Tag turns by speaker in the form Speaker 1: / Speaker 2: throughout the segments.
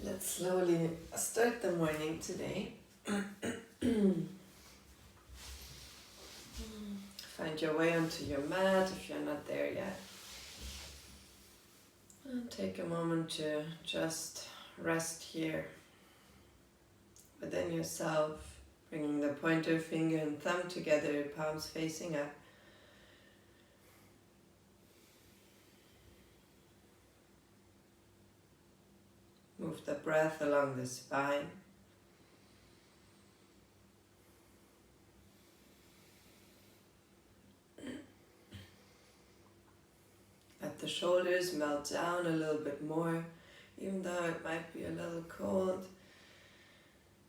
Speaker 1: Let's slowly start the morning today. Find your way onto your mat if you're not there yet. And take a moment to just rest here within yourself, bringing the pointer finger and thumb together, palms facing up. Move the breath along the spine. Let the shoulders melt down a little bit more, even though it might be a little cold.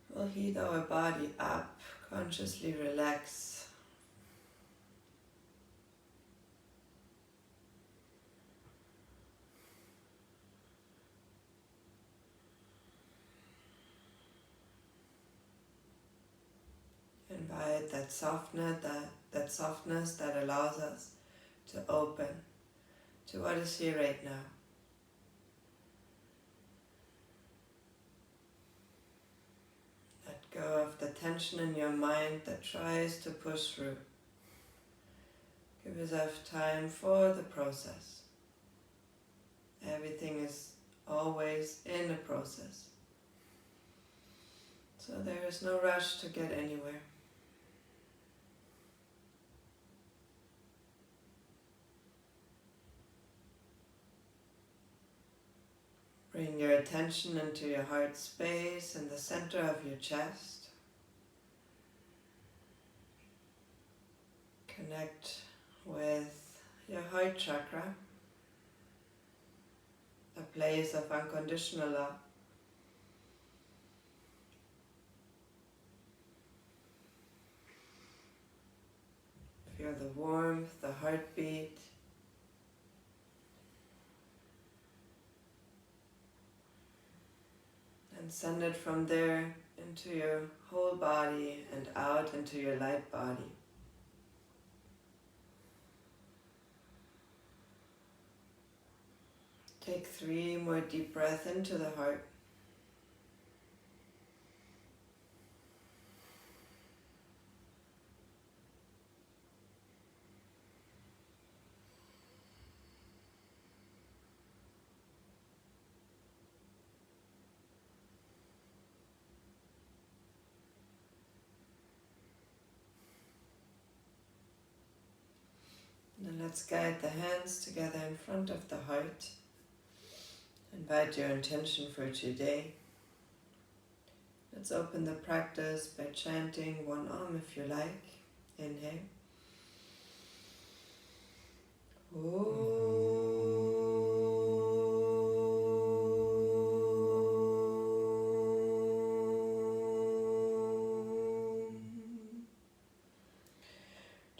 Speaker 1: We'll heat our body up, consciously relax. Invite that softness that allows us to open to what is here right now. Let go of the tension in your mind that tries to push through. Give yourself time for the process. Everything is always in a process. So there is no rush to get anywhere. Bring your attention into your heart space in the center of your chest. Connect with your heart chakra, a place of unconditional love. Feel the warmth, the heartbeat. And send it from there into your whole body and out into your light body. Take 3 more deep breaths into the heart. And let's guide the hands together in front of the heart. Invite your intention for today. Let's open the practice by chanting one Om if you like. Inhale.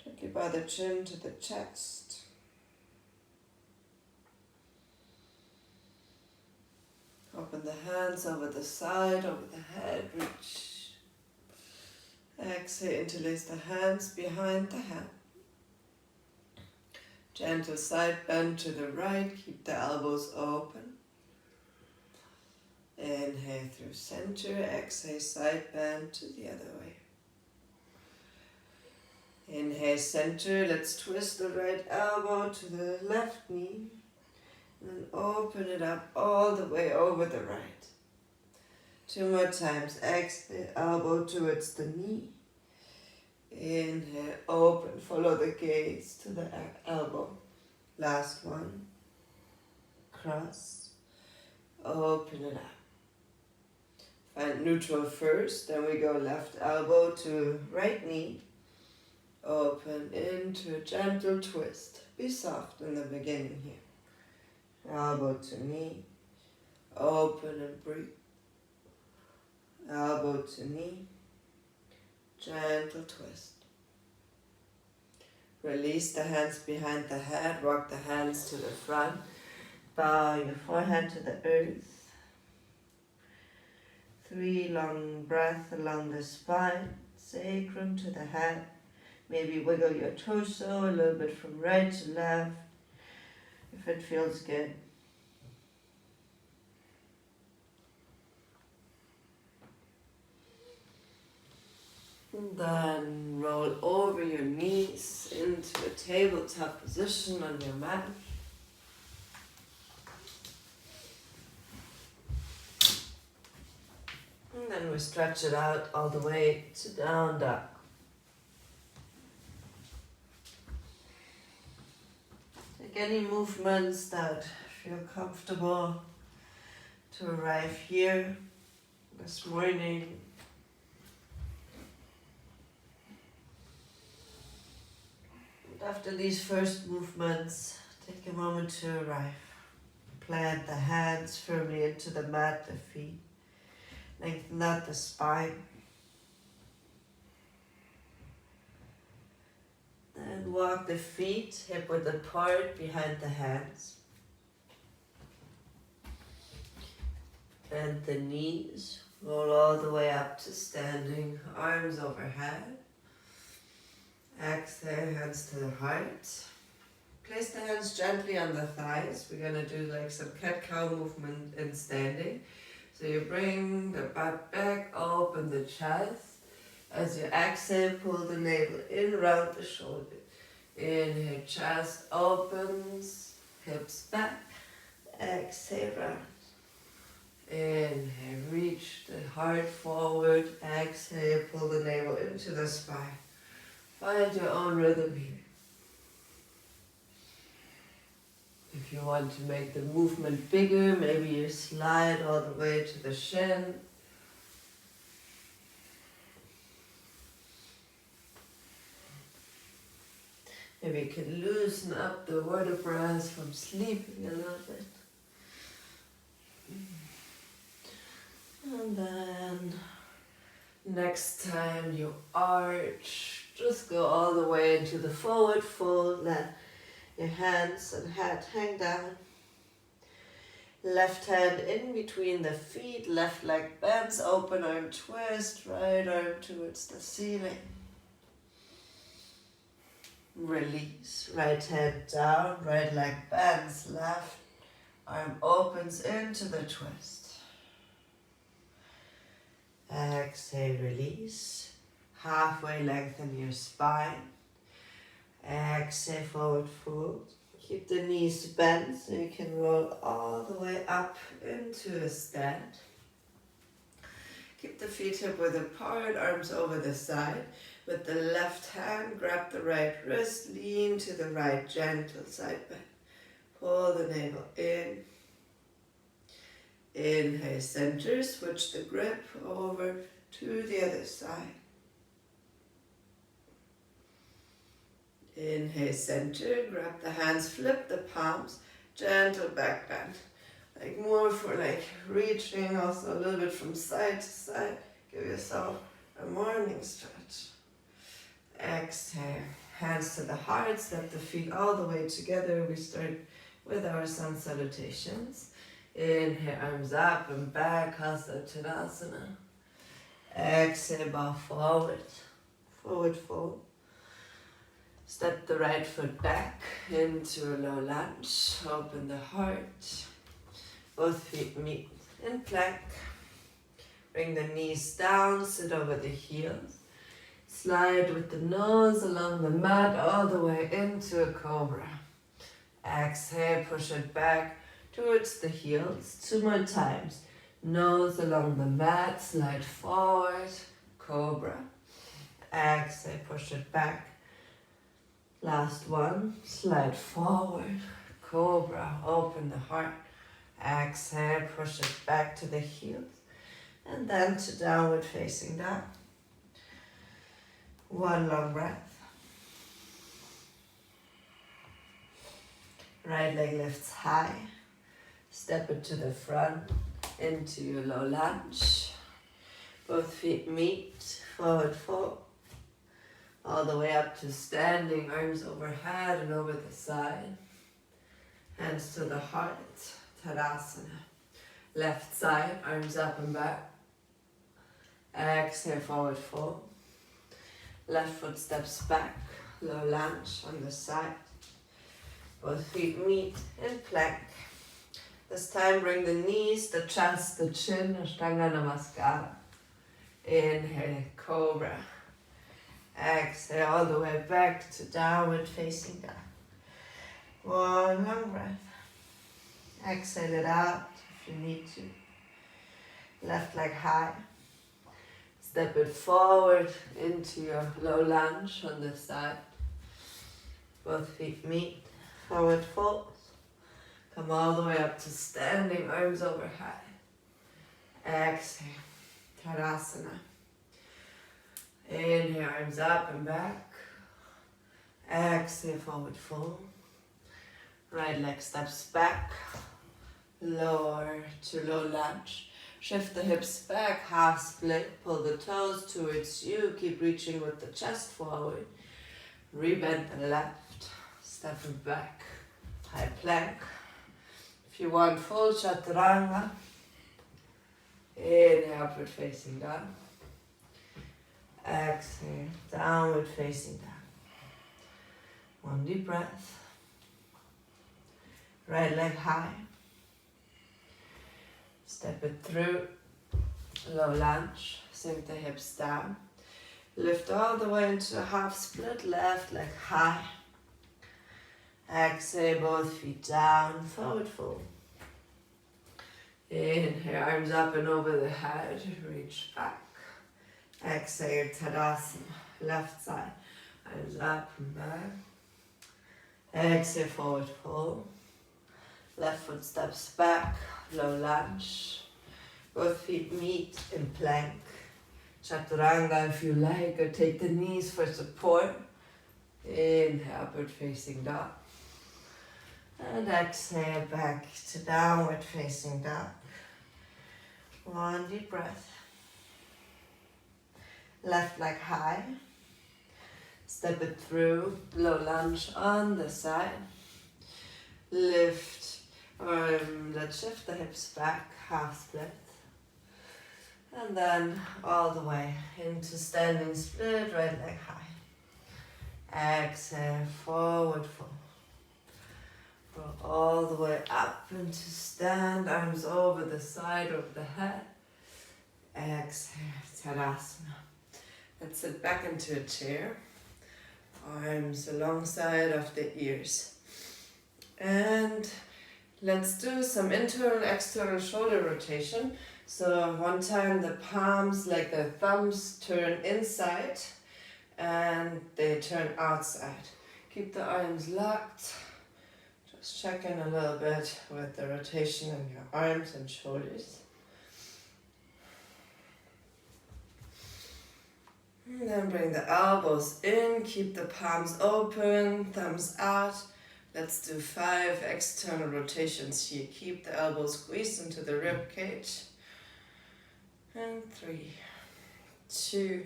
Speaker 1: Gently bow the chin to the chest. Open the hands over the side, over the head, reach. Exhale, interlace the hands behind the head. Gentle side bend to the right, keep the elbows open. Inhale through center, exhale side bend to the other way. Inhale center, let's twist the right elbow to the left knee. And then open it up all the way over the right. 2 more times. Exhale, elbow towards the knee. Inhale, open, follow the gaze to the elbow. Last one. Cross. Open it up. Find neutral first, then we go left elbow to right knee. Open into a gentle twist. Be soft in the beginning here. Elbow to knee, open and breathe. Elbow to knee, gentle twist. Release the hands behind the head, walk the hands to the front. Bow your forehead to the earth. 3 long breaths along the spine, sacrum to the head. Maybe wiggle your torso a little bit from right to left. If it feels good. And then roll over your knees into a tabletop position on your mat. And then we stretch it out all the way to down dog. Take any movements that feel comfortable to arrive here this morning. And after these first movements, take a moment to arrive. Plant the hands firmly into the mat, the feet. Lengthen out the spine. And walk the feet hip width apart behind the hands. Bend the knees. Roll all the way up to standing, arms overhead. Exhale, hands to the heart. Place the hands gently on the thighs. We're going to do like some cat-cow movement in standing. So you bring the butt back, open the chest. As you exhale, pull the navel in, round the shoulder. Inhale, chest opens, hips back. Exhale, round. Inhale, reach the heart forward. Exhale, pull the navel into the spine. Find your own rhythm here. If you want to make the movement bigger, maybe you slide all the way to the shin. Maybe you can loosen up the vertebrae from sleeping a little bit. And then next time you arch, just go all the way into the forward fold. Let your hands and head hang down. Left hand in between the feet, left leg bends, open arm twist, right arm towards the ceiling. Release, right hand down, right leg bends, left arm opens into the twist. Exhale, release. Halfway lengthen your spine. Exhale, forward fold. Keep the knees bent so you can roll all the way up into a stand. Keep the feet hip width apart, arms over the side. With the left hand, grab the right wrist, lean to the right, gentle side bend. Pull the navel in. Inhale, center, switch the grip over to the other side. Inhale, center, grab the hands, flip the palms, gentle back bend. Like more for like reaching also a little bit from side to side. Give yourself a morning stretch. Exhale, hands to the heart, step the feet all the way together. We start with our sun salutations. Inhale, arms up and back, Hasta Tadasana. Exhale, bow forward, forward fold. Step the right foot back into a low lunge. Open the heart. Both feet meet in plank. Bring the knees down, sit over the heels. Slide with the nose along the mat all the way into a cobra. Exhale, push it back towards the heels. 2 more times. Nose along the mat, slide forward, cobra. Exhale, push it back. Last one, slide forward, cobra, open the heart. Exhale, push it back to the heels. And then to downward facing dog. One long breath. Right leg lifts high. Step it to the front, into your low lunge. Both feet meet, forward fold. All the way up to standing, arms overhead and over the side. Hands to the heart, Tadasana. Left side, arms up and back. Exhale, forward fold. Left foot steps back, low lunge on the side. Both feet meet in plank. This time bring the knees, the chest, the chin, Ashtanga Namaskara. Inhale, cobra. Exhale all the way back to downward facing dog. One long breath. Exhale it out if you need to. Left leg high. Step it forward into your low lunge on this side. Both feet meet. Forward fold. Come all the way up to standing, arms over high. Exhale. Tadasana. Inhale, arms up and back. Exhale, forward fold. Right leg steps back. Lower to low lunge. Shift the hips back, half split. Pull the toes towards you. Keep reaching with the chest forward. Rebend the left. Step it back. High plank. If you want full chaturanga, inhale, upward facing dog. Exhale, downward facing dog. One deep breath. Right leg high. Step it through. Low lunge. Sink the hips down. Lift all the way into a half split. Left leg high. Exhale, both feet down. Forward fold. Inhale, arms up and over the head. Reach back. Exhale, Tadasana. Left side. Arms up and back. Exhale, forward fold. Left foot steps back. Low lunge. Both feet meet in plank. Chaturanga if you like, or take the knees for support. Inhale, upward facing dog. And exhale back to downward facing dog. One deep breath. Left leg high. Step it through. Low lunge on the side. Lift. Let's shift the hips back. Half split. And then all the way into standing split. Right leg high. Exhale. Forward fold. Roll all the way up into stand, arms over the side of the head. Exhale, Tadasana. Let's sit back into a chair. Arms alongside of the ears. And let's do some internal, external shoulder rotation. So one time the palms, like the thumbs, turn inside and they turn outside. Keep the arms locked. Just check in a little bit with the rotation in your arms and shoulders. And then bring the elbows in, keep the palms open, thumbs out. Let's do 5 external rotations here. Keep the elbows squeezed into the rib cage. And 3, 2,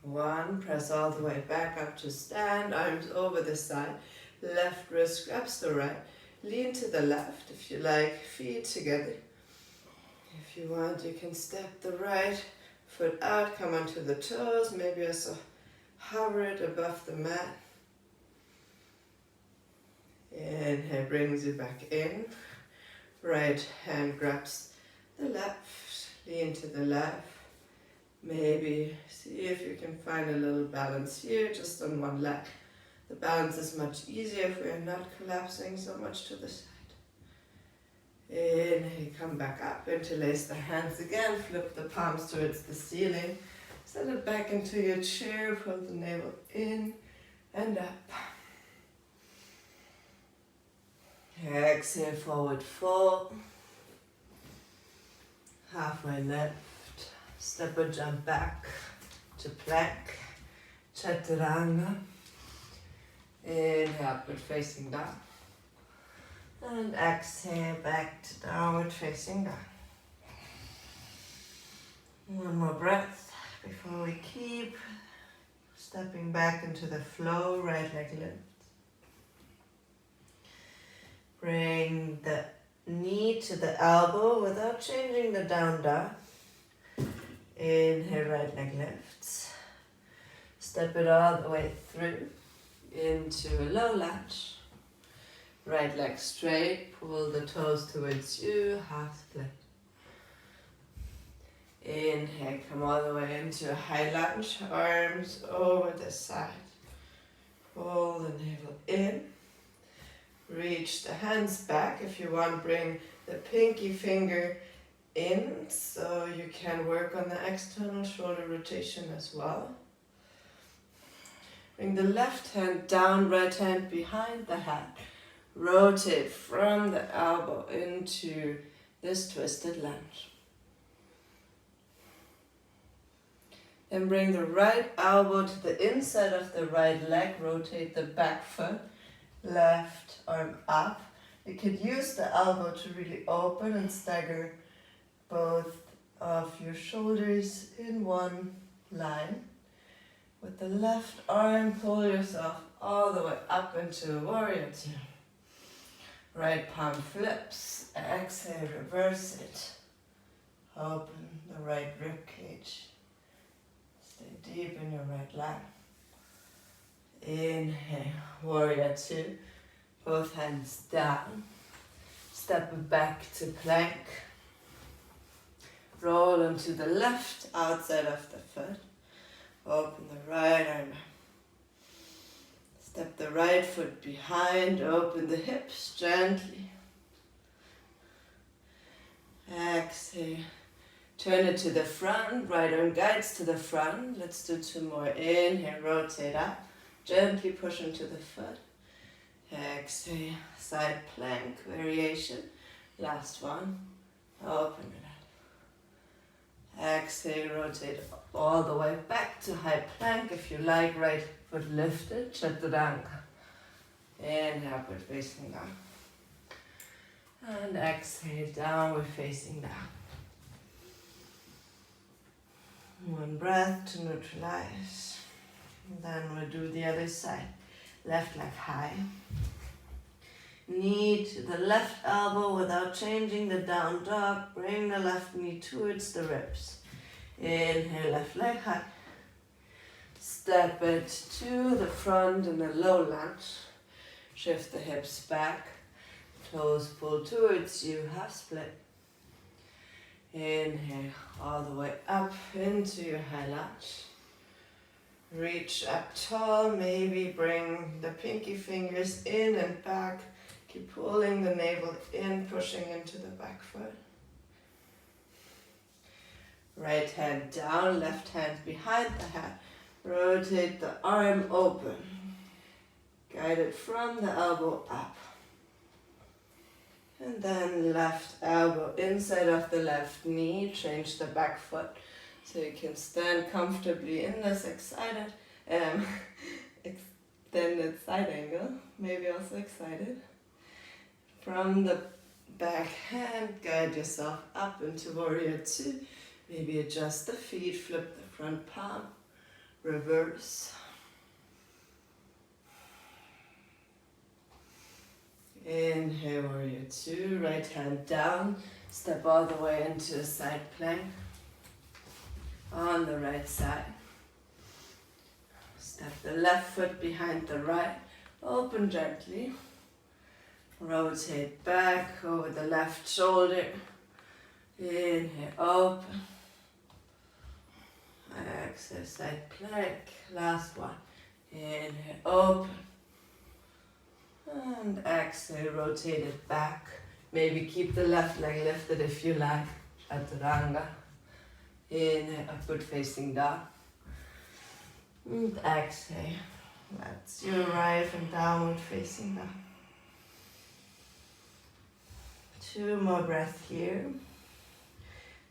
Speaker 1: 1. Press all the way back up to stand, arms over the side. Left wrist grabs the right. Lean to the left if you like, feet together. If you want, you can step the right foot out, come onto the toes, maybe also hover it above the mat. Inhale, brings you back in. Right hand grabs the left, lean to the left. Maybe see if you can find a little balance here, just on one leg. The balance is much easier if we are not collapsing so much to the side. Inhale, come back up, interlace the hands again, flip the palms towards the ceiling. Set it back into your chair, pull the navel in and up. Exhale, forward fold. Halfway left. Step or jump back to plank. Chaturanga. Inhale, upward facing dog. And exhale, back to downward facing dog. One more breath before we keep stepping back into the flow, right leg lift. Bring the knee to the elbow without changing the down dog. Inhale, right leg lifts. Step it all the way through into a low lunge. Right leg straight, pull the toes towards you, half split. Inhale, come all the way into a high lunge, arms over the side. Pull the navel in. Reach the hands back. If you want, bring the pinky finger in so you can work on the external shoulder rotation as well. Bring the left hand down, right hand behind the head. Rotate from the elbow into this twisted lunge. Then bring the right elbow to the inside of the right leg. Rotate the back foot. Left arm up. You could use the elbow to really open and stagger both of your shoulders in one line. With the left arm, pull yourself all the way up into Warrior Two. Right palm flips. Exhale, reverse it. Open the right rib cage. Stay deep in your right leg. Inhale, Warrior Two. Both hands down. Step back to plank. Roll onto the left outside of the foot. Open the right arm. Step the right foot behind. Open the hips gently. Exhale. Turn it to the front. Right arm guides to the front. Let's do 2 more. Inhale, rotate up. Gently push into the foot. Exhale, side plank variation. Last one. Open it up. Exhale, rotate all the way back to high plank. If you like, right foot lifted, chaturanga. Inhale, upward facing down. And exhale, downward facing down. 1 breath to neutralize. Then we'll do the other side. Left leg high. Knee to the left elbow without changing the down dog. Bring the left knee towards the ribs. Inhale, left leg high. Step it to the front in a low lunge. Shift the hips back. Toes pull towards you, half split. Inhale, all the way up into your high lunge. Reach up tall, maybe bring the pinky fingers in and back. Keep pulling the navel in, pushing into the back foot. Right hand down, left hand behind the head. Rotate the arm open. Guide it from the elbow up. And then left elbow inside of the left knee. Change the back foot so you can stand comfortably in this extended side angle. Maybe also excited. From the back hand, guide yourself up into Warrior Two. Maybe adjust the feet, flip the front palm, reverse. Inhale, Warrior Two, right hand down, step all the way into a side plank. On the right side. Step the left foot behind the right, open gently. Rotate back over the left shoulder. Inhale, open. Exhale, side plank. Last one. Inhale, open. And exhale, rotate it back. Maybe keep the left leg lifted if you like. Chaturanga. Inhale, upward facing dog. And exhale. Let's you arrive in downward facing dog. 2 more breaths here.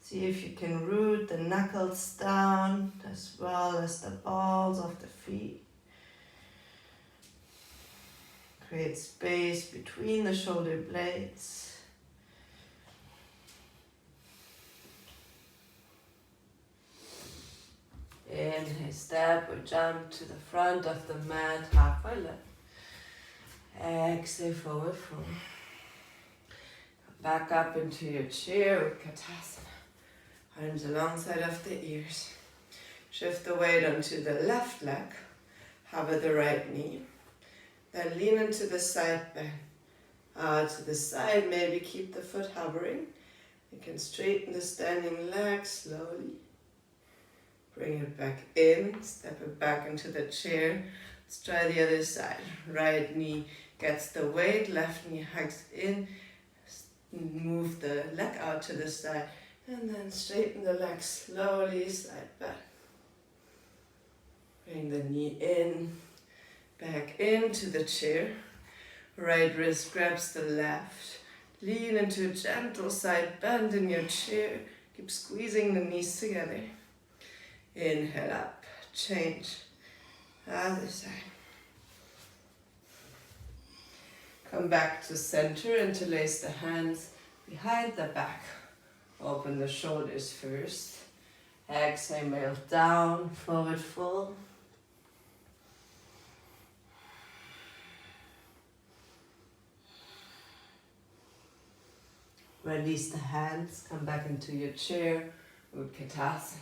Speaker 1: See if you can root the knuckles down as well as the balls of the feet. Create space between the shoulder blades. Inhale, step or jump to the front of the mat, halfway lift. Exhale, forward fold. Back up into your chair with Katasana. Arms alongside of the ears. Shift the weight onto the left leg. Hover the right knee. Then lean into the side bend. Out to the side, maybe keep the foot hovering. You can straighten the standing leg slowly. Bring it back in, step it back into the chair. Let's try the other side. Right knee gets the weight, left knee hugs in. Move the leg out to the side and then straighten the leg slowly, slide back. Bring the knee in, back into the chair. Right wrist grabs the left. Lean into a gentle side bend in your chair. Keep squeezing the knees together. Inhale up, change. Other side. Come back to center, interlace the hands behind the back. Open the shoulders first. Exhale, melt down, forward fold. Release the hands, come back into your chair, Utkatasana.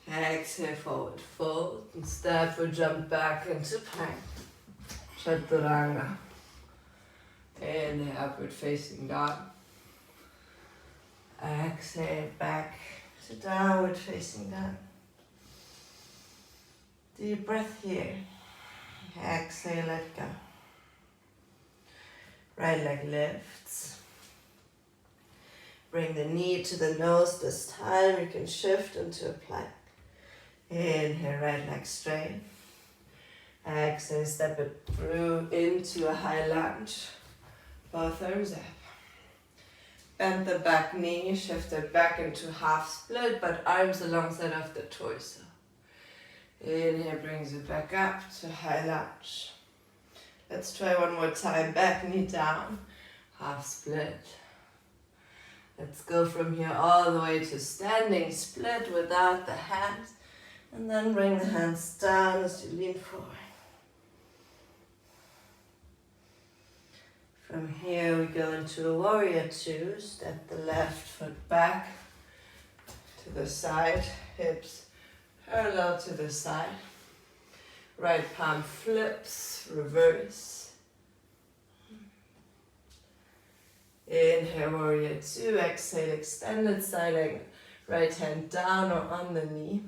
Speaker 1: Exhale, forward fold, and step or jump back into plank. Chaturanga. Inhale, upward facing dog. Exhale, back to downward facing dog. Deep breath here. Exhale, let go. Right leg lifts. Bring the knee to the nose this time. You can shift into a plank. Inhale, right leg straight. Exhale, step it through into a high lunge. Both arms up. Bend the back knee, shift it back into half split, but arms alongside of the torso. Inhale, brings it back up to high lunge. Let's try one more time. Back knee down, half split. Let's go from here all the way to standing split without the hands. And then bring the hands down as you lean forward. From here we go into a warrior two. Step the left foot back to the side, hips parallel to the side. Right palm flips, reverse. Inhale, warrior two. Exhale, extended side angle. Right hand down or on the knee.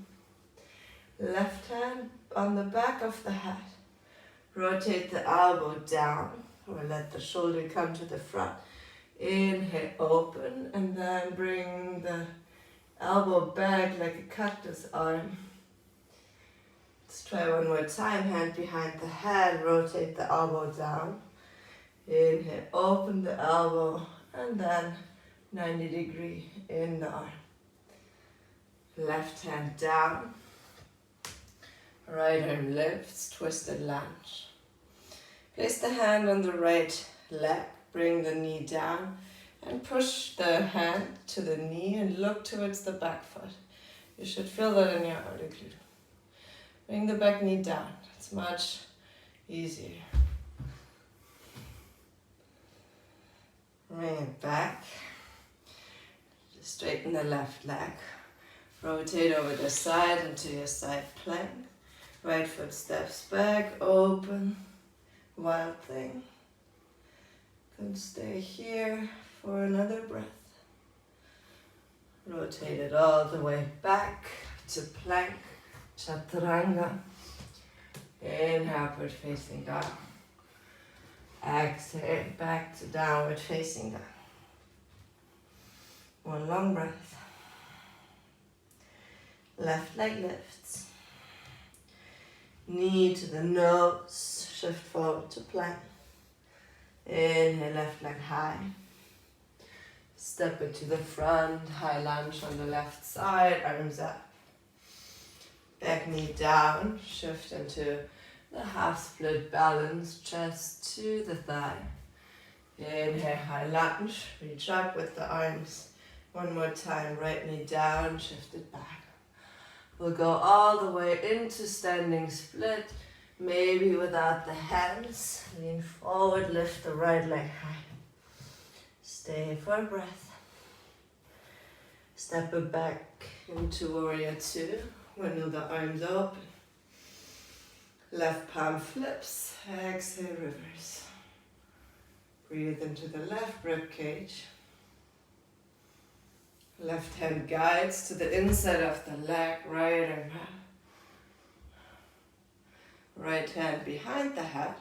Speaker 1: Left hand on the back of the head. Rotate the elbow down or let the shoulder come to the front. Inhale, open, and then bring the elbow back like a cactus arm. Let's try one more time. Hand behind the head, rotate the elbow down. Inhale, open the elbow, and then 90-degree in the arm. Left hand down. Right arm lifts, twisted lunge. Place the hand on the right leg, bring the knee down, and push the hand to the knee and look towards the back foot. You should feel that in your outer glute. Bring the back knee down. It's much easier. Bring it back. Straighten the left leg. Rotate over the side into your side plank. Right foot steps back, open, wild thing. Can stay here for another breath. Rotate it all the way back to plank, chaturanga. Inhale, upward facing dog. Exhale, back to downward facing dog. One long breath. Left leg lifts. Knee to the nose, shift forward to plank. Inhale, left leg high. Step it to the front, high lunge on the left side, arms up. Back knee down, shift into the half split balance, chest to the thigh. Inhale, high lunge, reach up with the arms. One more time, right knee down, shift it back. We'll go all the way into standing split, maybe without the hands. Lean forward, lift the right leg high. Stay for a breath. Step it back into warrior two. Windle the arms open. Left palm flips. Exhale, reverse. Breathe into the left rib cage. Left hand guides to the inside of the leg, right arm up. Right hand behind the head,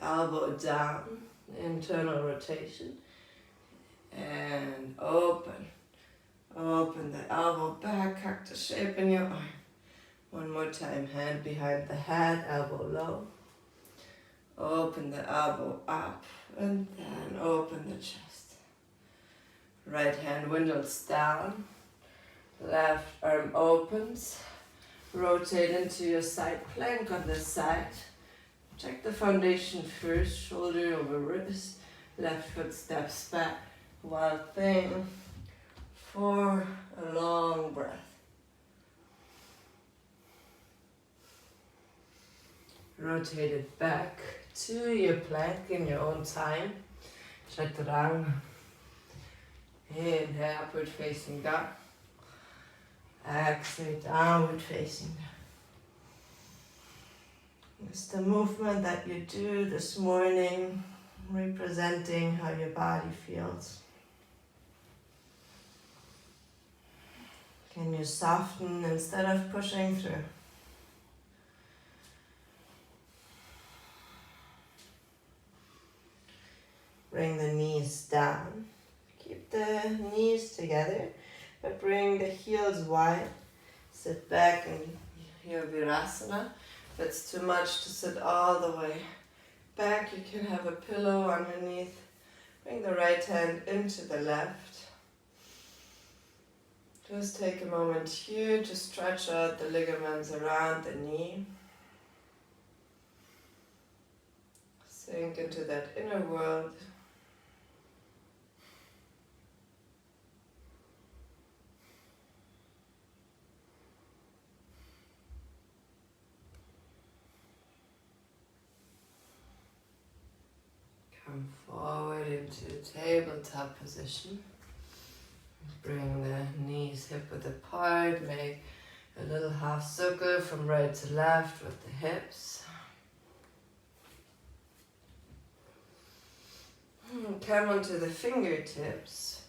Speaker 1: elbow down, internal rotation, and open. Open the elbow back, cactus shape in your arm. One more time, hand behind the head, elbow low. Open the elbow up, and then open the chest. Right hand windows down, left arm opens. Rotate into your side plank on this side. Check the foundation first, shoulder over wrist. Left foot steps back. Wild thing for a long breath. Rotate it back to your plank in your own time. Chaturanga. Inhale, upward facing dog. Exhale, downward facing dog. It's the movement that you do this morning, representing how your body feels. Can you soften instead of pushing through? Bring the knees down. Keep the knees together, but bring the heels wide. Sit back in your Virasana. If it's too much to sit all the way back, you can have a pillow underneath. Bring the right hand into the left. Just take a moment here to stretch out the ligaments around the knee. Sink into that inner world. Come forward into tabletop position. Bring the knees hip width apart. Make a little half circle from right to left with the hips. Come onto the fingertips.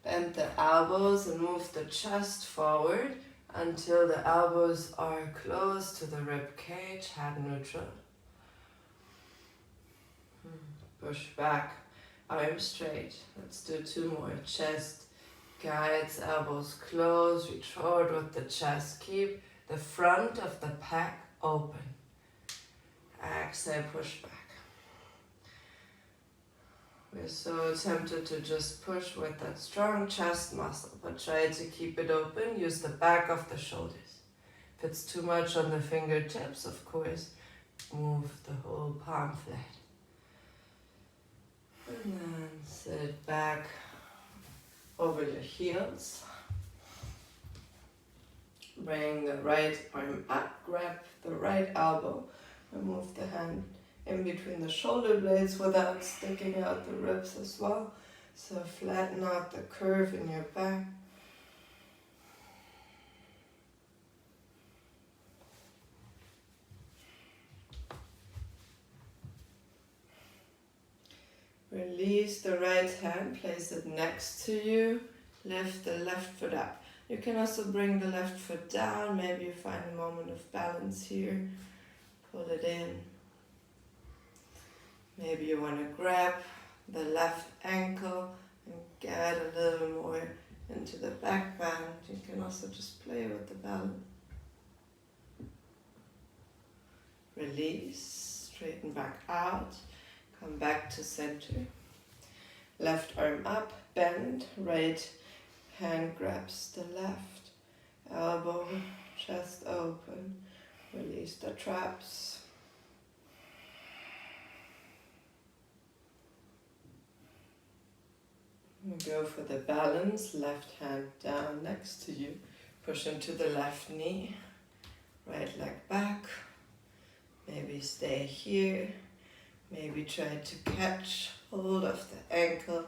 Speaker 1: Bend the elbows and move the chest forward until the elbows are close to the rib cage, head neutral. Push back, arms straight. Let's do two more. Chest guides, elbows close, reach forward with the chest. Keep the front of the pec open. Exhale, push back. We're so tempted to just push with that strong chest muscle, but try to keep it open. Use the back of the shoulders. If it's too much on the fingertips, of course, move the whole palm flat. And then sit back over your heels. Bring the right arm up, grab the right elbow, and move the hand in between the shoulder blades without sticking out the ribs as well. So flatten out the curve in your back. Release the right hand, place it next to you, lift the left foot up. You can also bring the left foot down, maybe you find a moment of balance here, pull it in. Maybe you want to grab the left ankle and get a little more into the back bend. You can also just play with the balance. Release, straighten back out. Come back to center. Left arm up, bend, right hand grabs the left. Elbow, chest open. Release the traps. Go for the balance. Left hand down next to you. Push into the left knee. Right leg back. Maybe stay here. Maybe try to catch hold of the ankle.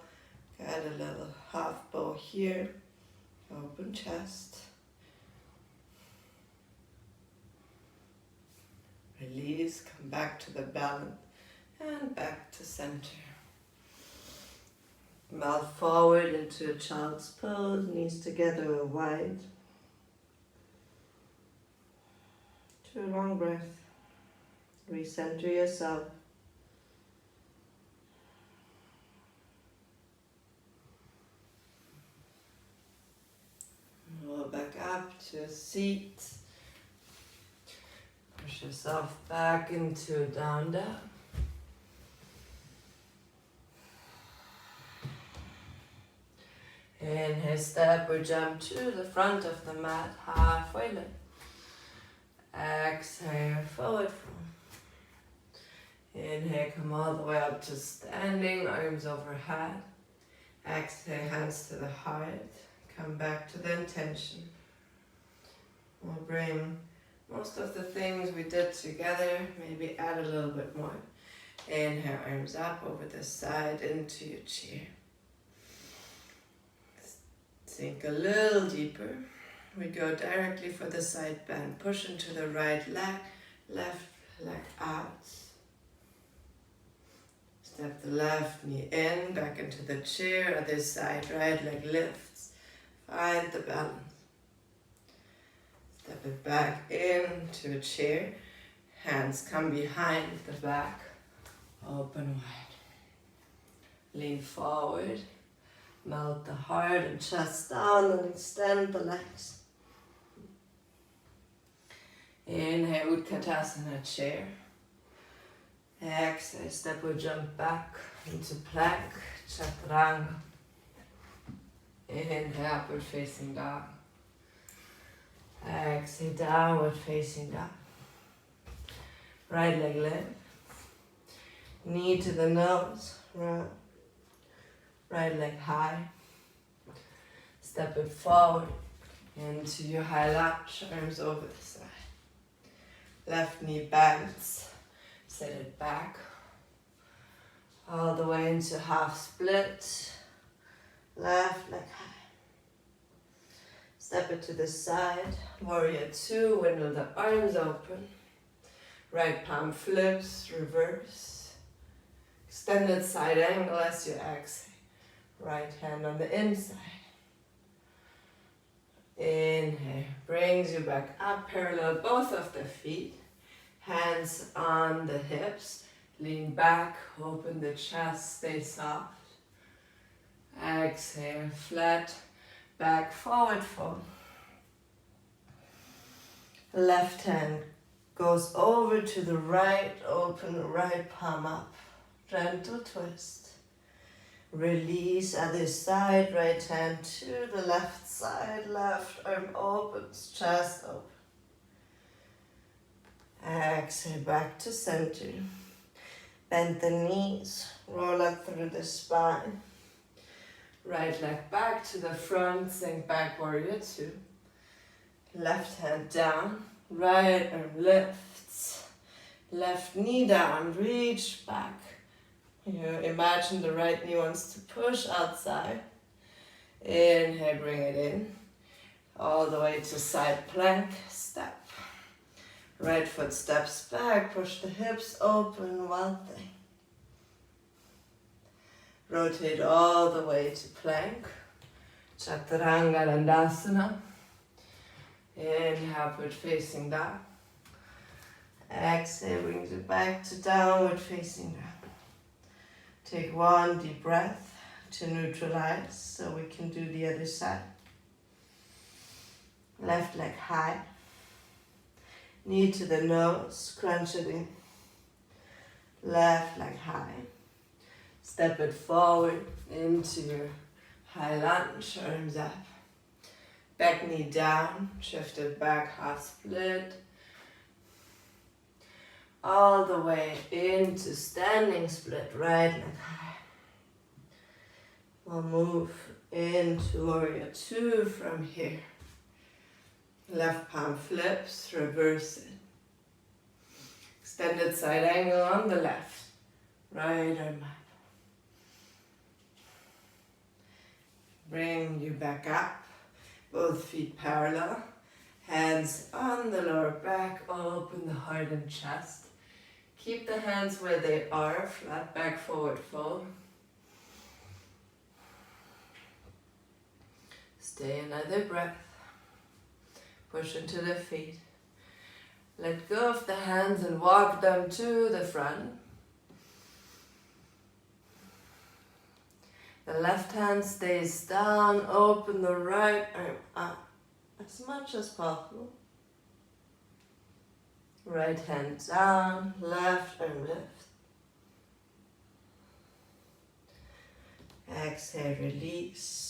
Speaker 1: Get a little half bow here. Open chest. Release, come back to the balance and back to center. Mouth forward into a child's pose, knees together or wide. 2 long breaths. Recenter yourself. Roll back up to a seat. Push yourself back into a down dog. Inhale, step or jump to the front of the mat, halfway lift. Exhale, forward fold. Inhale, come all the way up to standing, arms overhead. Exhale, hands to the heart. Come back to the intention. We'll bring most of the things we did together, maybe add a little bit more. Inhale, arms up over the side into your chair. Sink a little deeper. We go directly for the side bend. Push into the right leg, left leg out. Step the left knee in, back into the chair, other side, right leg lifts. Find the balance. Step it back into a chair. Hands come behind the back. Open wide. Lean forward. Melt the heart and chest down and extend the legs. Inhale, Utkatasana chair. Exhale, step or jump back into plank, chaturanga. Inhale, upward facing dog. Exhale, downward facing dog. Right leg lift. Knee to the nose. Right leg high. Step it forward into your high lunge, arms over the side. Left knee bends. Set it back. All the way into half split. Left leg high. Step it to the side. Warrior 2, windle the arms open. Right palm flips, reverse. Extended side angle as you exhale. Right hand on the inside. Inhale, brings you back up, parallel both of the feet. Hands on the hips, lean back, open the chest, stay soft. Exhale, flat, back, forward fold. Left hand goes over to the right, open the right palm up. Gentle twist. Release other side, right hand to the left side, left arm opens, chest open. Exhale, back to center. Bend the knees, roll up through the spine. Right leg back to the front, sink back, warrior 2. Left hand down, right arm lifts. Left knee down, reach back. You imagine the right knee wants to push outside. Inhale, bring it in. All the way to side plank, step. Right foot steps back, push the hips open, wild thing. Rotate all the way to plank. Chaturanga Dandasana. Inhale, upward facing dog. Exhale, brings you back to downward facing dog. Take one deep breath to neutralize so we can do the other side. Left leg high. Knee to the nose, crunch it in. Left leg high. Step it forward into your high lunge, arms up. Back knee down, shift it back, half split. All the way into standing split, right leg high. We'll move into warrior 2 from here. Left palm flips, reverse it. Extended side angle on the left. Right arm up. Bring you back up. Both feet parallel. Hands on the lower back. Open the heart and chest. Keep the hands where they are. Flat back, forward fold. Stay another breath. Push into the feet. Let go of the hands and walk them to the front. The left hand stays down, open the right arm up as much as possible. Right hand down, left arm lift. Exhale, release.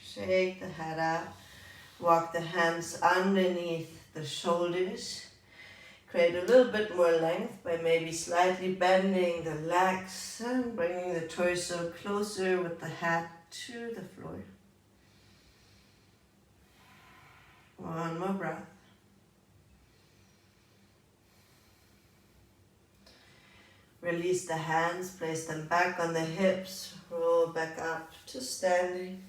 Speaker 1: Shake the head out. Walk the hands underneath the shoulders. Create a little bit more length by maybe slightly bending the legs and bringing the torso closer with the head to the floor. One more breath. Release the hands, place them back on the hips, roll back up to standing.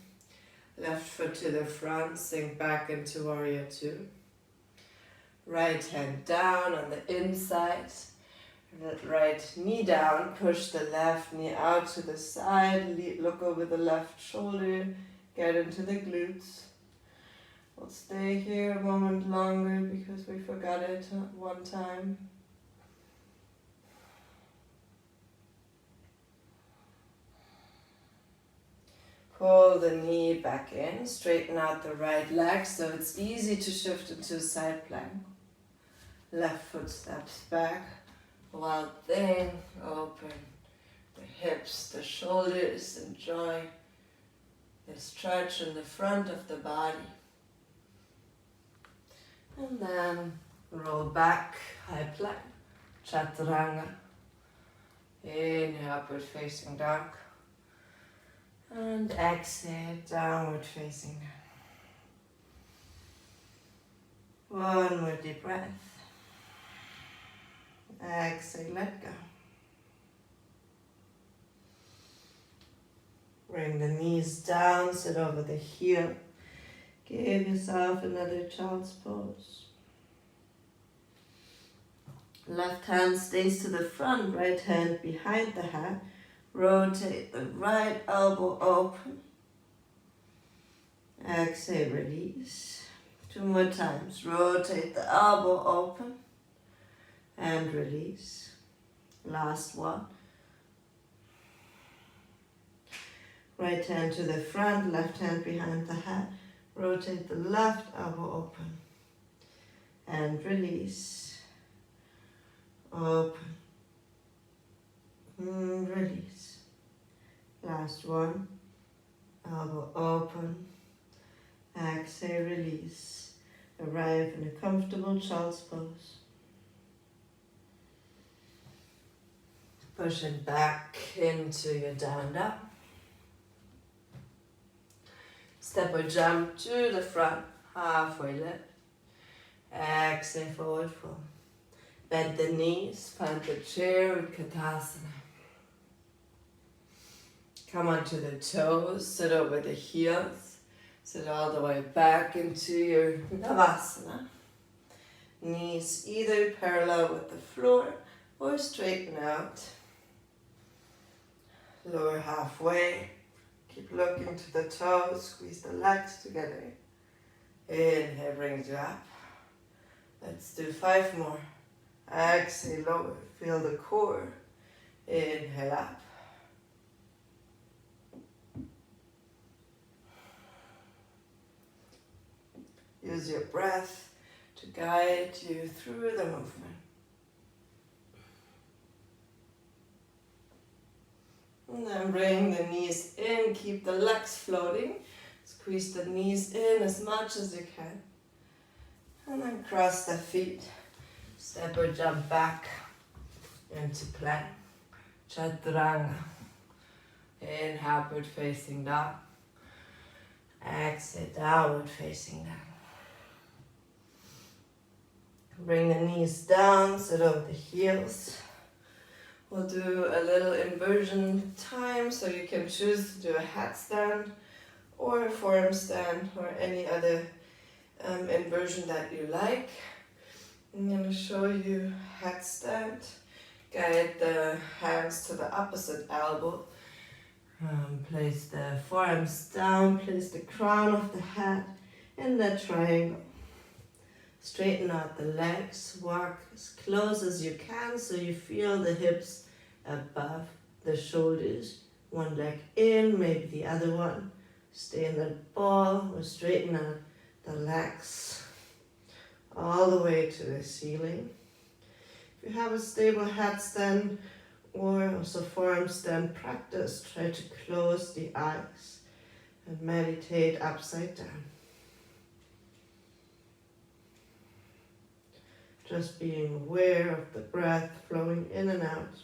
Speaker 1: Left foot to the front, sink back into Warrior Two. Right hand down on the inside, right knee down, push the left knee out to the side, look over the left shoulder, get into the glutes. We'll stay here a moment longer because we forgot it one time. Pull the knee back in, straighten out the right leg so it's easy to shift into side plank. Left foot steps back, wild thing, open the hips, the shoulders, enjoy the stretch in the front of the body. And then roll back, high plank, chaturanga. Inhale, upward facing dog. And exhale, downward facing dog. One more deep breath. Exhale, let go. Bring the knees down, sit over the heel. Give yourself another child's pose. Left hand stays to the front, right hand behind the head. Rotate the right elbow open. Exhale, release. 2 more times. Rotate the elbow open. And release. Last one. Right hand to the front, left hand behind the head. Rotate the left elbow open. And release. Open. Release. Last one. Elbow open. Exhale, release. Arrive in a comfortable child's pose. Push it back into your down dog. Step or jump to the front, halfway lift. Exhale, forward fold. Bend the knees, plant the chair with Katasana. Come onto the toes, sit over the heels. Sit all the way back into your Navasana. Knees either parallel with the floor or straighten out. Lower halfway. Keep looking to the toes, squeeze the legs together. Inhale, brings you up. Let's do 5 more. Exhale, lower, feel the core. Inhale up. Use your breath to guide you through the movement. And then bring the knees in, keep the legs floating. Squeeze the knees in as much as you can. And then cross the feet. Step or jump back into plank. Chaturanga. Inhale, upward facing dog. Exhale, downward facing dog. Bring the knees down, sit over the heels. We'll do a little inversion time, so you can choose to do a headstand or a forearm stand or any other inversion that you like. I'm going to show you headstand. Guide the hands to the opposite elbow. Place the forearms down, place the crown of the head in that triangle. Straighten out the legs, walk as close as you can so you feel the hips above the shoulders. One leg in, maybe the other one. Stay in that ball or straighten out the legs all the way to the ceiling. If you have a stable headstand or also forearm stand, practice. Try to close the eyes and meditate upside down. Just being aware of the breath flowing in and out.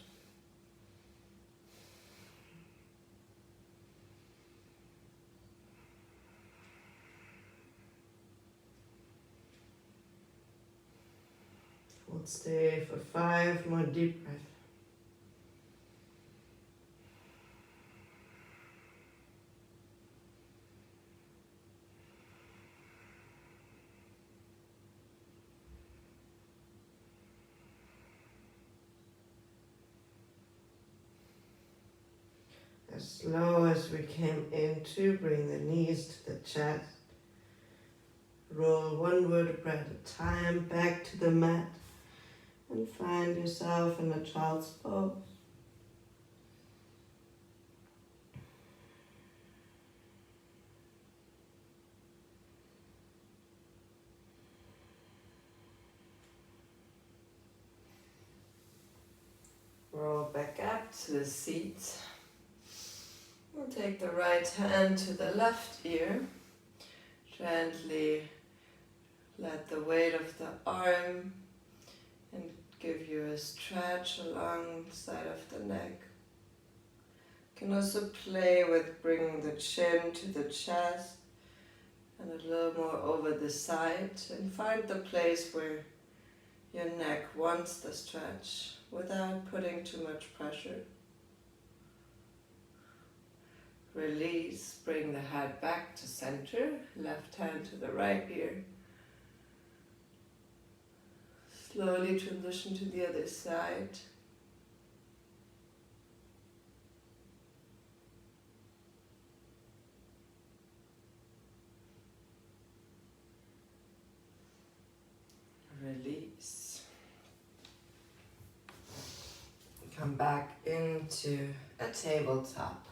Speaker 1: Hold stay for 5 more deep breaths. As slow as we came into, bring the knees to the chest. Roll one vertebra at a time back to the mat and find yourself in a child's pose. Roll back up to the seat. We'll take the right hand to the left ear. Gently let the weight of the arm and give you a stretch along the side of the neck. You can also play with bringing the chin to the chest and a little more over the side, and find the place where your neck wants the stretch without putting too much pressure. Release, bring the head back to center, left hand to the right ear. Slowly transition to the other side. Release. Come back into a tabletop.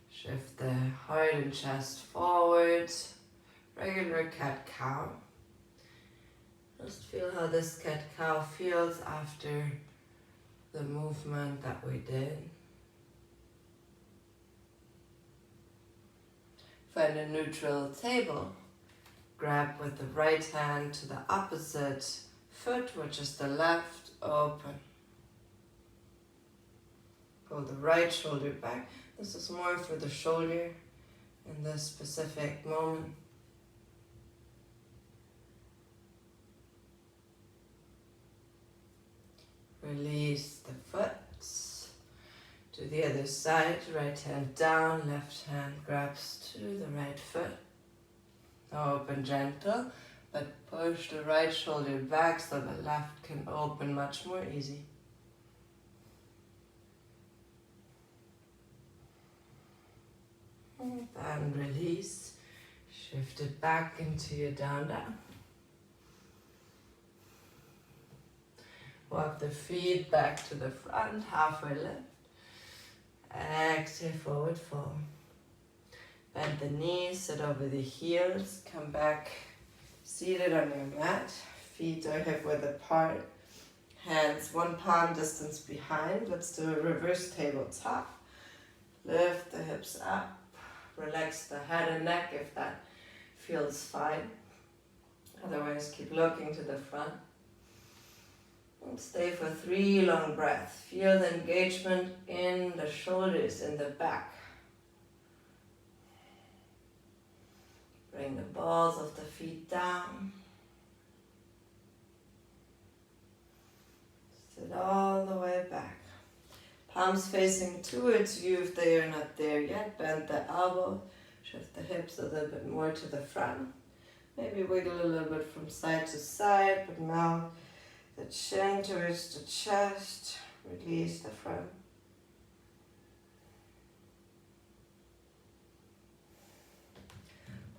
Speaker 1: Shift the heart and chest forward. Regular cat-cow. Just feel how this cat-cow feels after the movement that we did. Find a neutral table. Grab with the right hand to the opposite foot, which is the left, open. Pull the right shoulder back. This is more for the shoulder in this specific moment. Release the foot. To the other side, right hand down, left hand grabs to the right foot. Open gentle, but push the right shoulder back so the left can open much more easy. And release. Shift it back into your down dog. Walk the feet back to the front, halfway lift. Exhale, forward fold. Bend the knees, sit over the heels, come back seated on your mat. Feet are hip width apart. Hands one palm distance behind. Let's do a reverse tabletop. Lift the hips up. Relax the head and neck if that feels fine. Otherwise, keep looking to the front. And stay for 3 long breaths. Feel the engagement in the shoulders, in the back. Bring the balls of the feet down. Sit all the way back. Palms facing towards you if they are not there yet. Bend the elbow. Shift the hips a little bit more to the front. Maybe wiggle a little bit from side to side, but now the chin towards the chest. Release the front.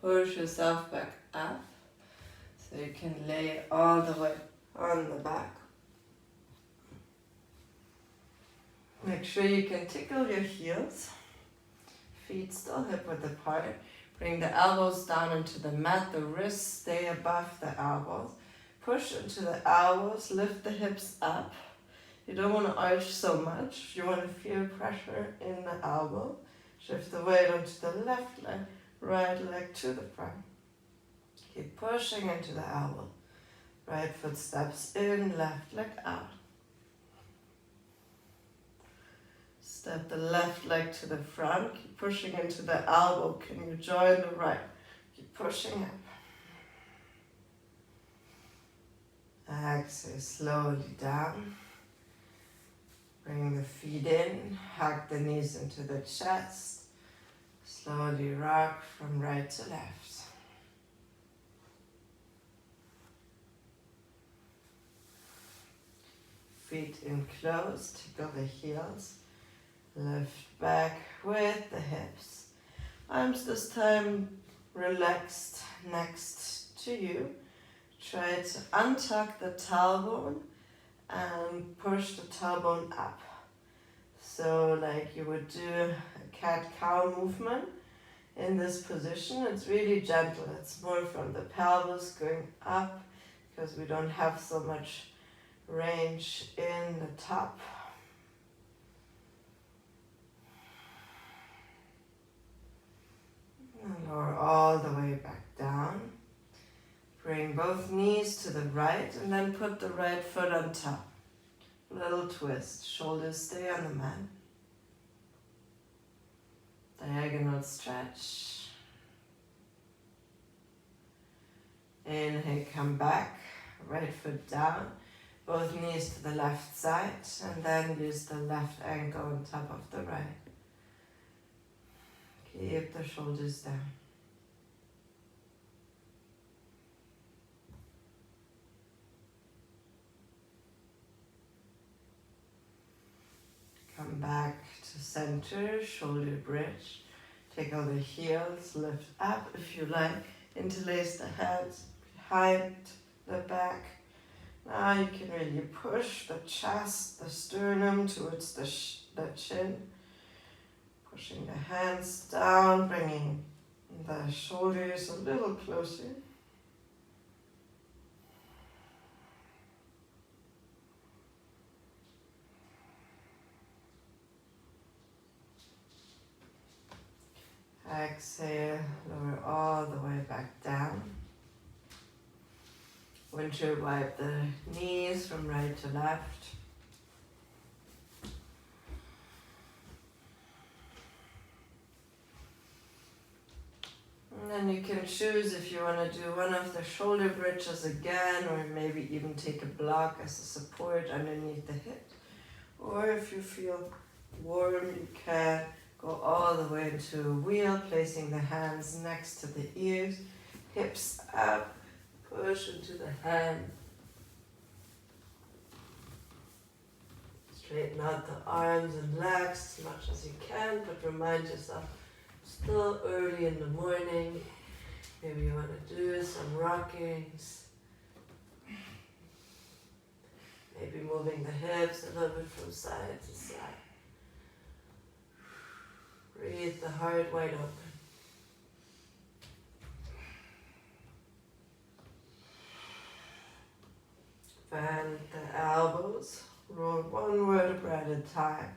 Speaker 1: push yourself back up so you can lay all the way on the back. Make sure you can tickle your heels. Feet still hip width apart. Bring the elbows down into the mat. The wrists stay above the elbows. Push into the elbows. Lift the hips up. You don't want to arch so much. You want to feel pressure in the elbow. Shift the weight onto the left leg, right leg to the front. Keep pushing into the elbow. Right foot steps in, left leg out. Step the left leg to the front. Keep pushing into the elbow. Can you join the right? Keep pushing up. Exhale slowly down. Bring the feet in, hug the knees into the chest. Slowly rock from right to left. Feet in close, tickle the heels. Lift back with the hips. Arms this time relaxed next to you. Try to untuck the tailbone and push the tailbone up. So like you would do a cat-cow movement in this position. It's really gentle. It's more from the pelvis going up because we don't have so much range in the top. And lower all the way back down. Bring both knees to the right and then put the right foot on top. Little twist. Shoulders stay on the mat. Diagonal stretch. Inhale, come back. Right foot down. Both knees to the left side. And then use the left ankle on top of the right. Keep the shoulders down. Come back to center, shoulder bridge. Tickle the heels, lift up if you like. Interlace the hands behind the back. Now you can really push the chest, the sternum towards the chin. Pushing the hands down, bringing the shoulders a little closer. Exhale, lower all the way back down. Windshield wipe the knees from right to left. And then you can choose if you want to do one of the shoulder bridges again, or maybe even take a block as a support underneath the hip. Or if you feel warm, you can go all the way into a wheel, placing the hands next to the ears, hips up, push into the hand. Straighten out the arms and legs as much as you can, but remind yourself, still early in the morning. Maybe you want to do some rockings. Maybe moving the hips a little bit from side to side. Breathe the heart wide open. Bend the elbows. Roll one vertebra at a time.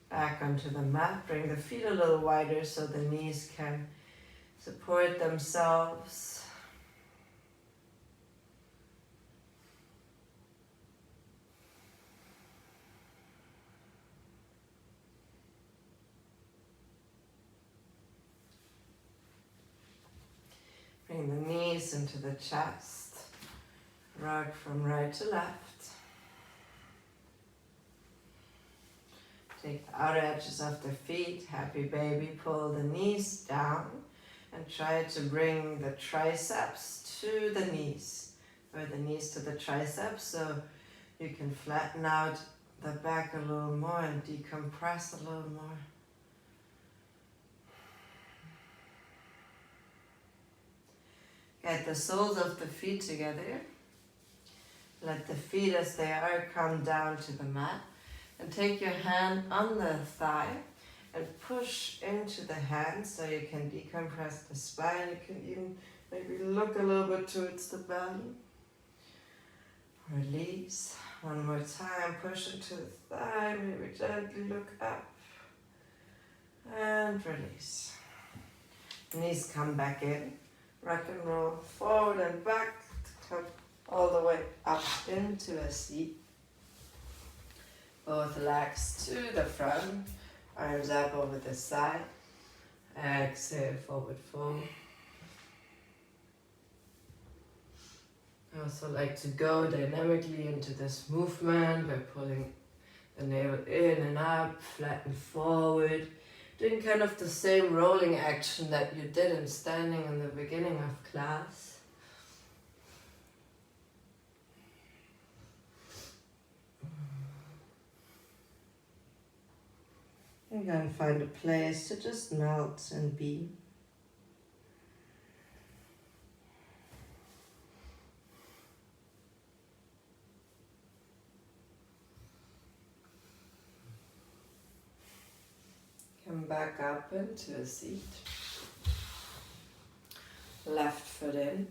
Speaker 1: Back onto the mat. Bring the feet a little wider so the knees can support themselves. Bring the knees into the chest. Rock from right to left. Take the outer edges of the feet. Happy baby. Pull the knees down and try to bring the triceps to the knees. Or the knees to the triceps so you can flatten out the back a little more and decompress a little more. Get the soles of the feet together. Let the feet as they are come down to the mat. And take your hand on the thigh and push into the hand so you can decompress the spine. You can even maybe look a little bit towards the belly. Release. One more time. Push into the thigh. Maybe gently look up. And release. Knees come back in. Rock and roll forward and back. Come all the way up into a seat. Both legs to the front. Arms up over the side. Exhale, forward fold. I also like to go dynamically into this movement by pulling the navel in and up, flatten forward. Doing kind of the same rolling action that you did in standing in the beginning of class. You're going to find a place to just melt and be. Come back up into a seat. Left foot in.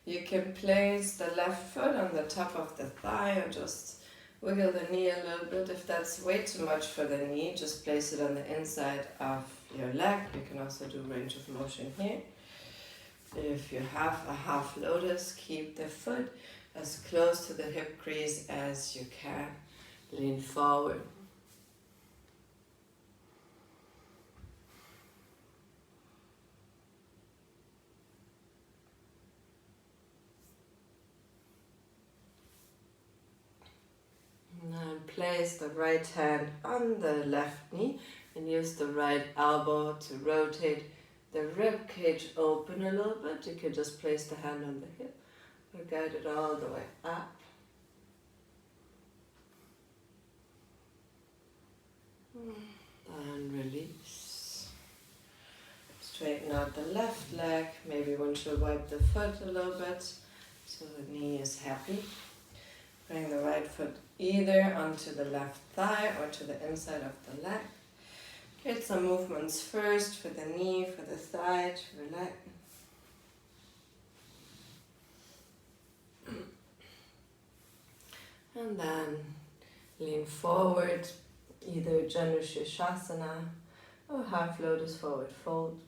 Speaker 1: You can place the left foot on the top of the thigh or just wiggle the knee a little bit. If that's way too much for the knee, just place it on the inside of your leg. You can also do range of motion here. If you have a half lotus, keep the foot as close to the hip crease as you can. Lean forward. And place the right hand on the left knee and use the right elbow to rotate the rib cage open a little bit. You can just place the hand on the hip or guide it all the way up. And release. Straighten out the left leg. Maybe windshield wipe the foot a little bit so the knee is happy. Bring the right foot either onto the left thigh or to the inside of the leg. Get some movements first for the knee, for the thigh to relax. And then lean forward, either Janu Shirshasana or half lotus forward fold.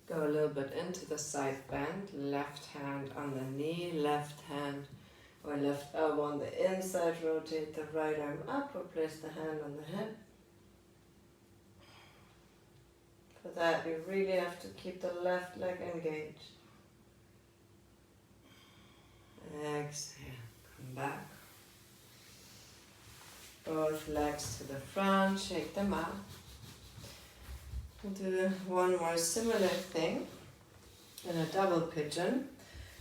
Speaker 1: Go a little bit into the side bend, left hand on the knee, left hand or left elbow on the inside, rotate the right arm up or place the hand on the hip. For that you really have to keep the left leg engaged. Exhale, come back. Both legs to the front, shake them out. Do one more similar thing in a double pigeon.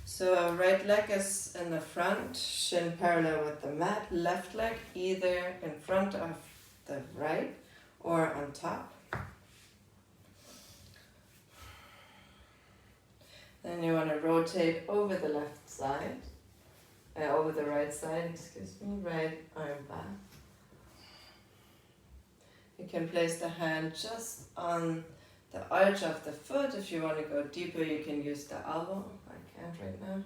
Speaker 1: So right leg is in the front, shin parallel with the mat, left leg either in front of the right or on top. Then you want to rotate over the left side, over the right side, right arm back. You can place the hand just on the arch of the foot. If you want to go deeper, you can use the elbow. I can't right now.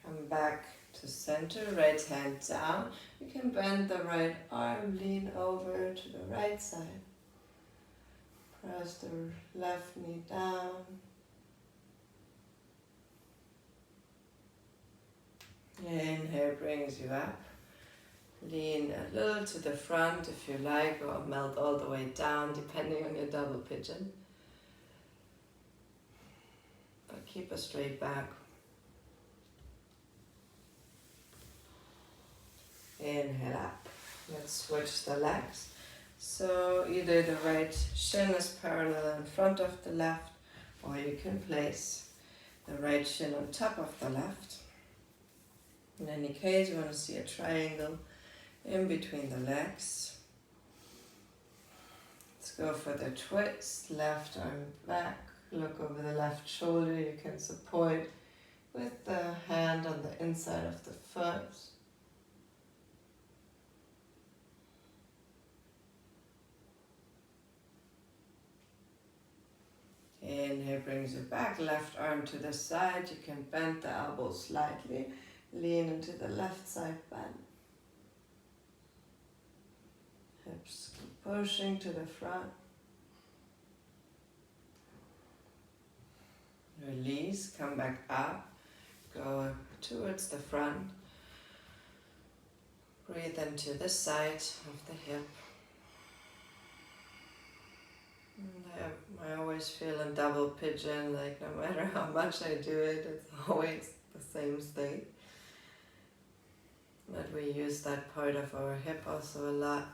Speaker 1: Come back to center, right hand down. You can bend the right arm, lean over to the right side. Press the left knee down. Inhale brings you up. Lean a little to the front if you like, or melt all the way down depending on your double pigeon. But keep a straight back. Inhale up. Let's switch the legs. So either the right shin is parallel in front of the left, or you can place the right shin on top of the left. In any case, you want to see a triangle in between the legs. Let's go for the twist, left arm back, look over the left shoulder. You can support with the hand on the inside of the foot. Inhale brings you back, left arm to the side. You can bend the elbow slightly, lean into the left side bend. Hips keep pushing to the front. Release, come back up, go towards the front. Breathe into the side of the hip. And I always feel in double pigeon, like no matter how much I do it, it's always the same state. But we use that part of our hip also a lot.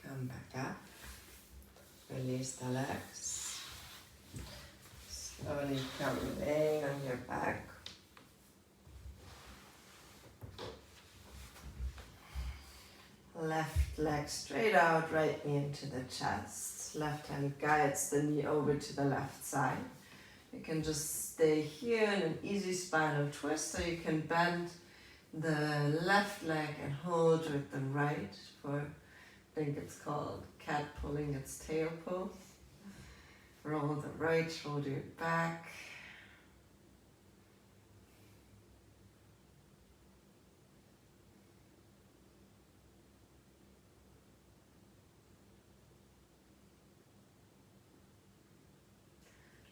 Speaker 1: Come back up. Release the legs. Slowly come laying on your back. Left leg straight out, right knee into the chest. Left hand guides the knee over to the left side. You can just stay here in an easy spinal twist, or you can bend the left leg and hold with the right for, I think it's called cat pulling its tail pose. Roll the right shoulder back.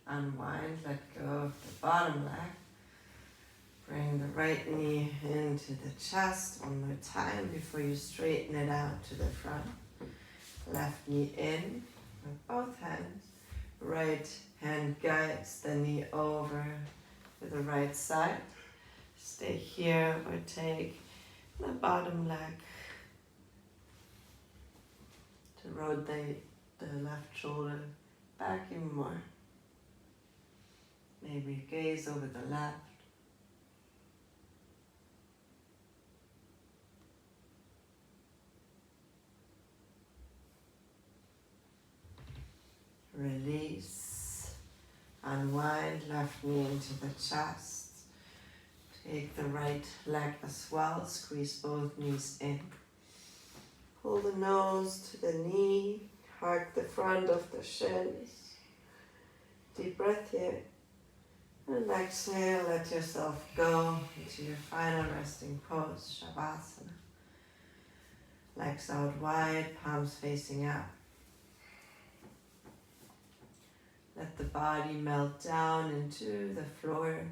Speaker 1: Unwind, let go of the bottom leg. Bring the right knee into the chest one more time before you straighten it out to the front. Left knee in with both hands. Right hand guides the knee over to the right side. Stay here or take the bottom leg to rotate the left shoulder back even more. Maybe gaze over the left. Release. Unwind, left knee into the chest. Take the right leg as well. Squeeze both knees in. Pull the nose to the knee. Hug the front of the shins. Deep breath here. And exhale, let yourself go into your final resting pose, Shavasana. Legs out wide, palms facing up. Let the body melt down into the floor.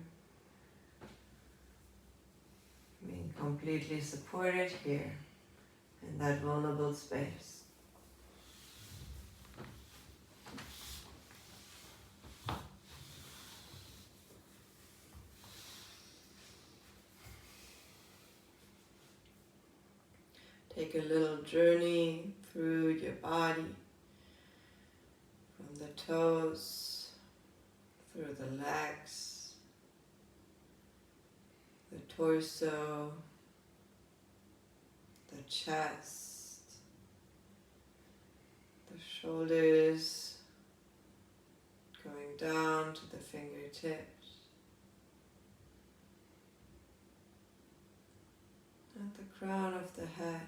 Speaker 1: Being completely supported here in that vulnerable space. Take a little journey through your body, from the toes, through the legs, the torso, the chest, the shoulders, going down to the fingertips, and the crown of the head.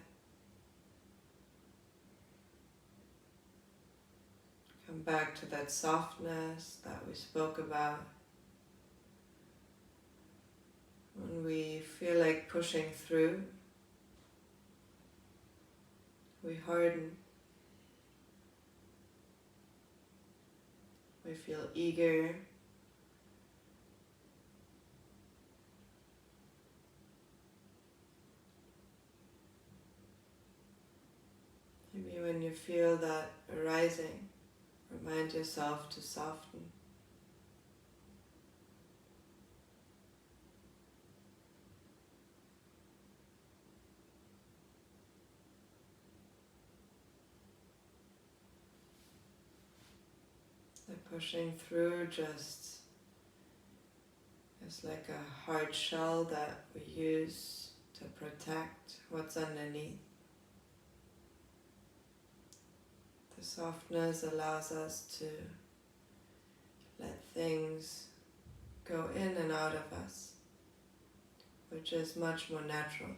Speaker 1: Come back to that softness that we spoke about. When we feel like pushing through, we harden. We feel eager. Maybe when you feel that arising, remind yourself to soften. Like pushing through just is like a hard shell that we use to protect what's underneath. The softness allows us to let things go in and out of us, which is much more natural.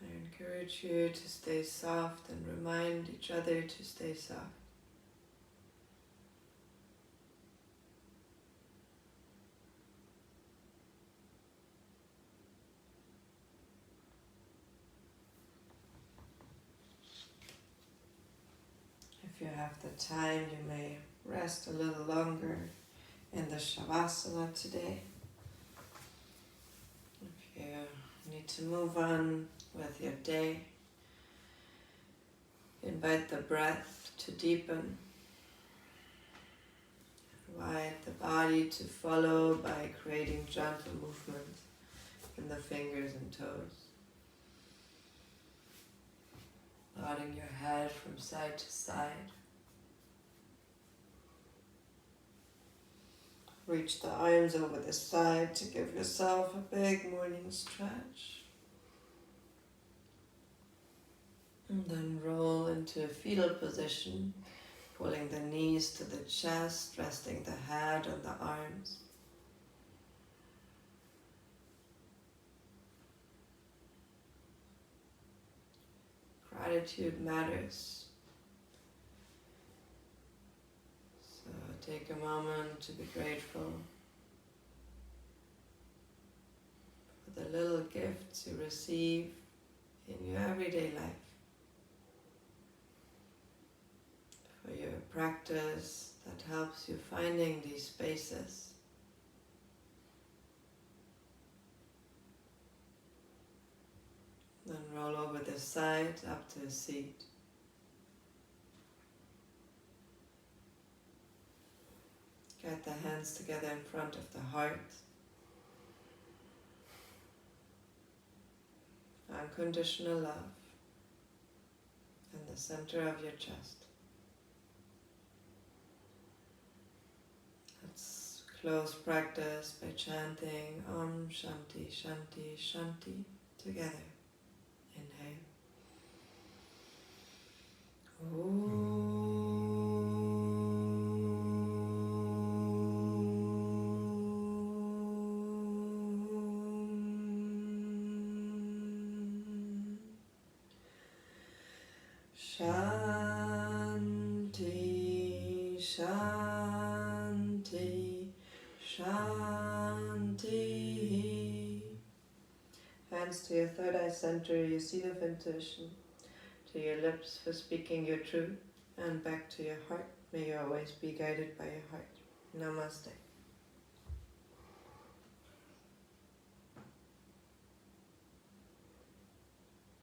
Speaker 1: I encourage you to stay soft and remind each other to stay soft. If you have the time, you may rest a little longer in the Shavasana today. If you need to move on with your day, invite the breath to deepen. Invite the body to follow by creating gentle movements in the fingers and toes. Nodding your head from side to side. Reach the arms over the side to give yourself a big morning stretch. And then roll into a fetal position, pulling the knees to the chest, resting the head on the arms. Gratitude matters. So take a moment to be grateful for the little gifts you receive in your everyday life. For your practice that helps you finding these spaces. Then roll over the side up to a seat. Get the hands together in front of the heart. Unconditional love in the center of your chest. Let's close practice by chanting Om Shanti Shanti Shanti together. Inhale. Shanti, Shanti, Shanti. Hands to your third eye center, your seat of intuition, to your lips for speaking your truth, and back to your heart. May you always be guided by your heart. Namaste.